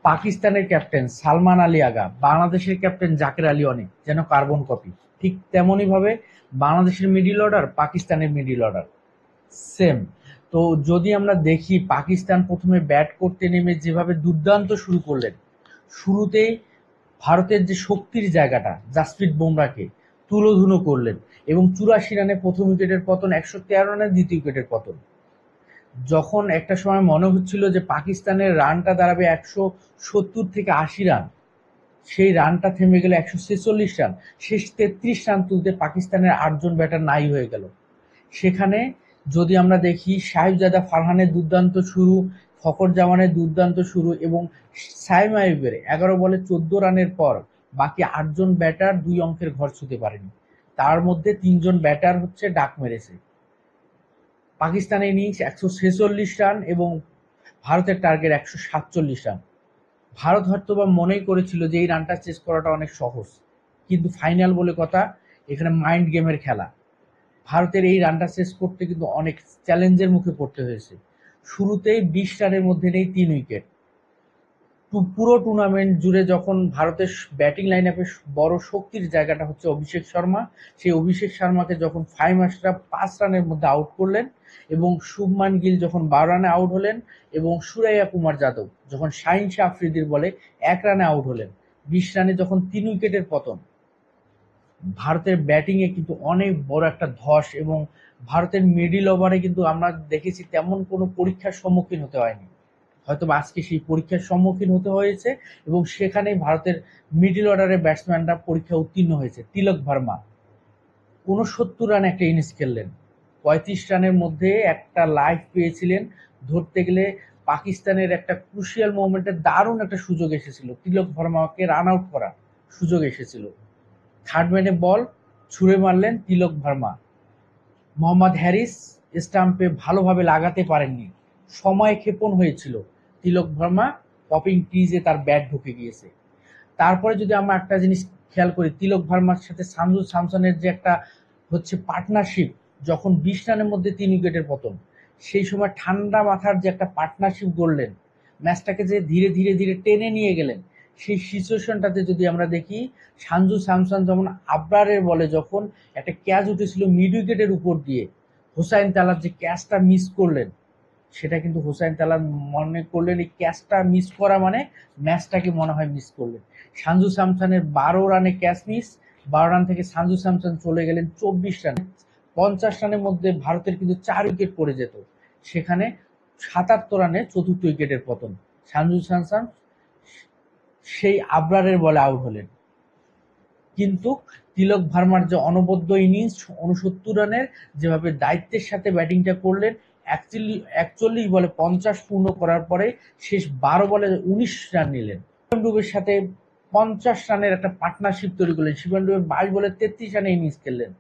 পাকিস্তানের ক্যাপ্টেন সালমান আলী আগা, বাংলাদেশের ক্যাপ্টেন জাকের আলী অনেক যেন কার্বন কপি। ঠিক তেমনি ভাবে বাংলাদেশের মিডল অর্ডার, পাকিস্তানের মিডল অর্ডার সেম। তো যদি আমরা দেখি পাকিস্তান প্রথমে ব্যাট করতে নেমে যেভাবে দুর্দান্ত শুরু করলেন, শুরুতেই ভারতের যে শক্তির জায়গাটা জাসপ্রীত বুমরাকে তুলোধুনো করলেন এবং 84 রানে প্রথম উইকেটের পতন, 113 রানে দ্বিতীয় উইকেটের পতন। যখন একটা সময় মনে হচ্ছিল যে পাকিস্তানের রানটা দাঁড়াবে 170 থেকে 80 রান, সেই রানটা থেমে গেল 146 রান। শেষ 33 রান তুলতে পাকিস্তানের 8জন ব্যাটার নাই হয়ে গেল। সেখানে যদি আমরা দেখি সাহিবজাদা ফারহানের দুর্দান্ত শুরু, ফখর জামানের দুর্দান্ত শুরু এবং সাইম আইয়ুবের 11 বলে 14 রানের পর বাকি 8জন ব্যাটার 2 অঙ্কের ঘর ছুঁতে পারেনি। তার মধ্যে 3জন ব্যাটার ডাক মেরেছে। পাকিস্তানের ইনিংস 146 রান এবং ভারতের টার্গেট 147 রান। ভারত হয়তোবা মনেই করেছিল যে এই রানটা চেস করাটা অনেক সহজ, কিন্তু ফাইনাল বলে কথা, এখানে মাইন্ড গেমের খেলা। ভারতের এই রানটা চেস করতে কিন্তু অনেক চ্যালেঞ্জের মুখে পড়তে হয়েছে। শুরুতেই 20 রানের মধ্যে নেই 3 উইকেট। পুরো টুর্নামেন্ট জুড়ে যখন ভারতের ব্যাটিং লাইন আপে বড় শক্তির জায়গাটা হচ্ছে অভিষেক শর্মা, সেই অভিষেক শর্মাকে যখন 5 আশরাফ 5 রানের মধ্যে আউট করলেন এবং শুভমান গিল যখন 12 রানে আউট হলেন এবং সুরাইয়া কুমার যাদব যখন শাহিন শাহ আফ্রিদির বলে 1 রানে আউট হলেন, 20 রানে যখন 3 উইকেটের পতন, ভারতের ব্যাটিংয়ে কিন্তু অনেক বড় একটা ধস এবং ভারতের মিডল ওভারে কিন্তু আমরা দেখেছি তেমন কোনো পরীক্ষার সম্মুখীন হতে হয়নি। হয়তো আজকে সেই পরীক্ষার সম্মুখীন হতে হয়েছে এবং সেখানেই ভারতের মিডল অর্ডারের ব্যাটসম্যানরা পরীক্ষা উত্তীর্ণ হয়েছে। তিলক ভার্মা 69 রানে একটা ইনিংস খেললেন, 35 রানের মধ্যে একটা লাইফ পেয়েছিলেন। ধরতে গেলে পাকিস্তানের একটা ক্রুশিয়াল মোমেন্টে দারুণ একটা সুযোগ এসেছিল, তিলক ভার্মাকে রান আউট করার সুযোগ এসেছিল। থার্ড ম্যানে বল ছুঁড়ে মারলেন তিলক ভার্মা। মোহাম্মদ হ্যারিস স্টাম্পে ভালোভাবে লাগাতে পারেননি, সময় ক্ষেপণ হয়েছিল। তিলক ভার্মা পপিং ক্রিজে তার ব্যাট ঢুকে গিয়েছে। তারপরে যদি আমরা একটা জিনিস খেয়াল করি, তিলক ভার্মার সাথে সানজু স্যামসনের যে একটা পার্টনারশিপ, যখন 20 রানের মধ্যে 3 উইকেটের পতন, সেই সময় ঠান্ডা মাথার যে একটা পার্টনারশিপ গড়লেন, ম্যাচটাকে যে ধীরে ধীরে ধীরে টেনে নিয়ে গেলেন, সেই সিচুয়েশনটাতে যদি আমরা দেখি, সানজু স্যামসন যেমন আবরারের বলে যখন একটা ক্যাচ উঠেছিল মিড উইকেটের উপর দিয়ে, হোসাইন তালার যে ক্যাচটা মিস করলেন, সেটা কিন্তু হোসাইন তালার মনে করলেন এই ক্যাচটা মিস করা মানে ম্যাচটাকে মনে হয় মিস করলেন। সানজু স্যামসনের 12 রানে ক্যাচ মিস, 12 রান থেকে সানজু স্যামসন চলে গেলেন 24 রানে। 50 রানের মধ্যে ভারতের কিন্তু 4 উইকেট পড়ে যেত, সেখানে 77 রানে চতুর্থ উইকেটের পতন। সানজু স্যামসন সেই আবরারের বলে আউট হলেন। কিন্তু তিলক ভার্মার যে অনবদ্য ইনিংস 69 রানের, যেভাবে দায়িত্বের সাথে ব্যাটিংটা করলেন, 41 বলে 50 পূর্ণ করার পরে শেষ 12 বলে 19 রান নিলেন। শিবম ডুবের সাথে 50 রানের একটা পার্টনারশিপ তৈরি করলেন। শিবম ডুবে 22 বলে 33 রানে ইনিংস খেললেন।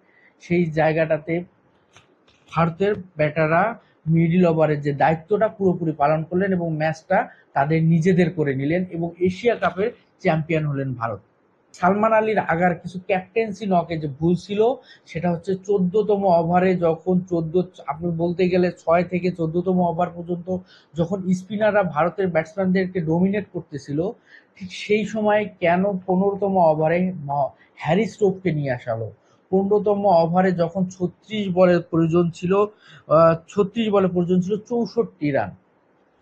সেই জায়গাটাতে ভারতের ব্যাটাররা মিডল ওভারের যে দায়িত্বটা পুরোপুরি পালন করলেন এবং ম্যাচটা তাদের নিজেদের করে নিলেন এবং এশিয়া কাপের চ্যাম্পিয়ন হলেন ভারত। সালমান আলীর আগার কিছু ক্যাপ্টেন্সি নকে যে ভুল ছিল, সেটা হচ্ছে 14তম ওভারে যখন আপনি বলতে গেলে 6 থেকে 14তম ওভার পর্যন্ত যখন স্পিনাররা ভারতের ব্যাটসম্যানদেরকে ডোমিনেট করতেছিল, ঠিক সেই সময় কেন 15তম ওভারে হ্যারিস স্টোককে নিয়ে আসা হলো? 15তম ওভারে যখন 36 বলের প্রয়োজন ছিল, 64 রান,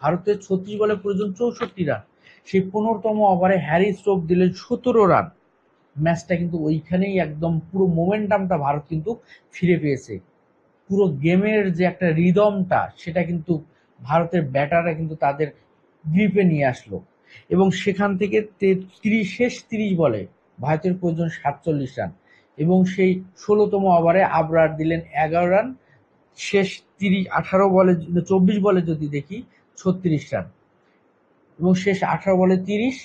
ভারতের 36 বলে প্রয়োজন 64 রান, সেই 15তম ওভারে হ্যারি স্টোক দিলেন 17 রান। ম্যাচটা কিন্তু ওইখানেই একদম পুরো মোমেন্টামটা ভারত কিন্তু ফিরে পেয়েছে। পুরো গেমের যে একটা রিদমটা, সেটা কিন্তু ভারতের ব্যাটাররা কিন্তু তাদের গ্রিপে নিয়ে আসলো এবং সেখান থেকে শেষ 30 বলে ভারতের প্রয়োজন 47 রান এবং সেই 16তম ওভারে আবরার দিলেন 11 রান। শেষ 24 বলে যদি দেখি 36 রান এবং শেষ 18 বলে 30।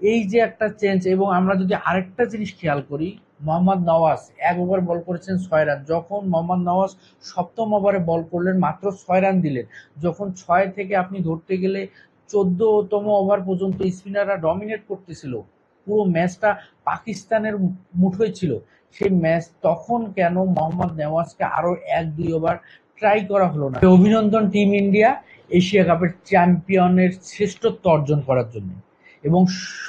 এই যে একটা চেঞ্জ, এবং আমরা যদি আরেকটা জিনিস খেয়াল করি, মোহাম্মদ নওয়াজ 1 ওভার বল করেছেন 6 রান। যখন মোহাম্মদ নওয়াজ 7ম ওভারে বল করলেন মাত্র 6 রান দিলেন। যখন 6 থেকে আপনি ধরতে গেলে 14তম ওভার পর্যন্ত স্পিনাররা ডমিনেট করতেছিল, পুরো ম্যাচটা পাকিস্তানের মুঠোয় ছিল, সেই ম্যাচ তখন কেন মোহাম্মদ নওয়াজকে আরো 1-2 ওভার ট্রাই করা হলো না? অভিনন্দন টিম ইন্ডিয়া এশিয়া কাপের চ্যাম্পিয়নের শ্রেষ্ঠত্ব অর্জন করার জন্য। এবং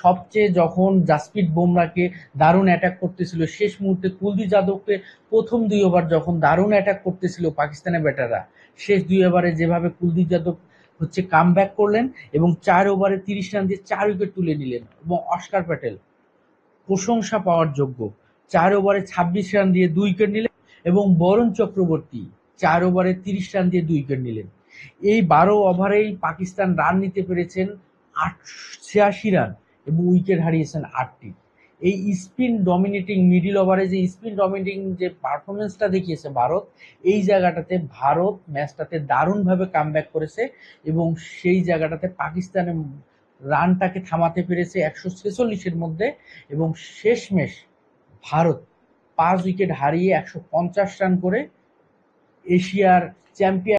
সবচেয়ে যখন জাসপ্রীত বুমরাকে দারুণ অ্যাটাক করতেছিল, শেষ মুহূর্তে কুলদীপ যাদবকে প্রথম 2 ওভার যখন দারুণ অ্যাটাক করতেছিল পাকিস্তানের ব্যাটাররা, শেষ 2 ওভারে যেভাবে কুলদীপ যাদব কামব্যাক করলেন এবং 4 ওভারে 30 রান দিয়ে 4 উইকেট তুলে নিলেন এবং অস্কার প্যাটেল প্রশংসা পাওয়ার যোগ্য, 4 ওভারে 26 রান দিয়ে 2 উইকেট নিলেন এবং বরুণ চক্রবর্তী 4 ওভারে 30 রান দিয়ে 2 উইকেট নিলেন। এই 12 ওভারেই পাকিস্তান রান নিতে পেরেছেন 86 রান এবং উইকেট হারিয়েছেন 8টি। এই স্পিন ডমিনেটিং মিডল ওভারে যে স্পিন ডমিনেটিং যে পারফরমেন্সটা দেখিয়েছে ভারত, এই জায়গাটাতে ভারত ম্যাচটাতে দারুণভাবে কামব্যাক করেছে এবং সেই জায়গাটাতে পাকিস্তানের রানটাকে থামাতে পেরেছে 146-এর মধ্যে এবং শেষমেশ ভারত 5 উইকেট হারিয়ে 150 রান করে এশিয়ার চ্যাম্পিয়ন